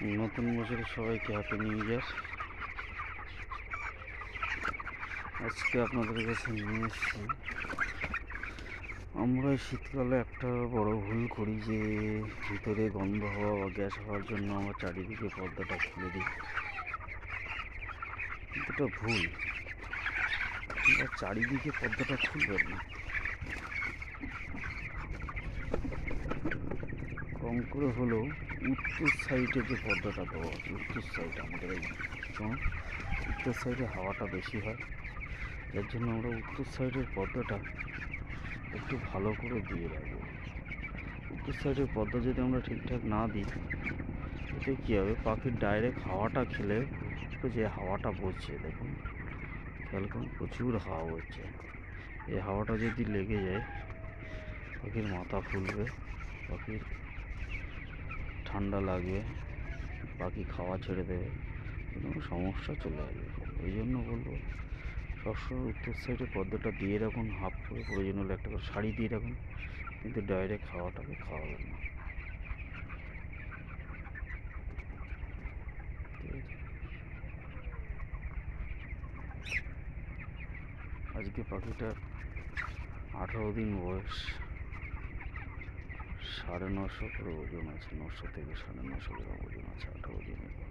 নতুন বছরের সবাইকে হ্যাপি নিউ ইয়ার। আজকে আপনাদের কাছে নিয়ে এসেছি, আমরা শীতকালে একটা বড় ভুল করি যে ভিতরে গন্ধ হওয়া বা গ্যাস হওয়ার জন্য আমরা চারিদিকে পর্দাটা খুলে দিই। এটা ভুল। আমরা চারিদিকে পর্দাটা খুলবেন না, কম করে হলেও উত্তর সাইডে যে পর্দাটা দেওয়া আছে, উত্তর সাইডে আমাদের এই উত্তর সাইডে হাওয়াটা বেশি হয়, এর জন্য আমরা উত্তর সাইডের পর্দাটা একটু ভালো করে দিয়ে রাখবো। উত্তর সাইডের পর্দা যদি আমরা ঠিকঠাক না দিই, এতে কী হবে, পাখির ডাইরেক্ট হাওয়াটা খেলে যে হাওয়াটা বসছে, দেখুন খেয়াল করুন, প্রচুর হাওয়া হচ্ছে। এই হাওয়াটা যদি লেগে যায়, পাখির মাথা ফুলবে, পাখির ঠান্ডা লাগবে, পাখি খাওয়া ছেড়ে দেবে, কোনো সমস্যা চলে আসবে। এই জন্য বলবো, সবসময় উত্তর সাইডে পর্দাটা দিয়ে রাখুন, হাফ করে, প্রয়োজন হলে একটা করে শাড়ি দিয়ে রাখুন, কিন্তু ডাইরেক্ট হাওয়াটাকে খাওয়াবেন না। আজকে পাখিটার 18 দিন বয়স, 950 করে ওজন আছে, 900 থেকে 950 গ্রাম ওজন আছে 18 দিনের পর।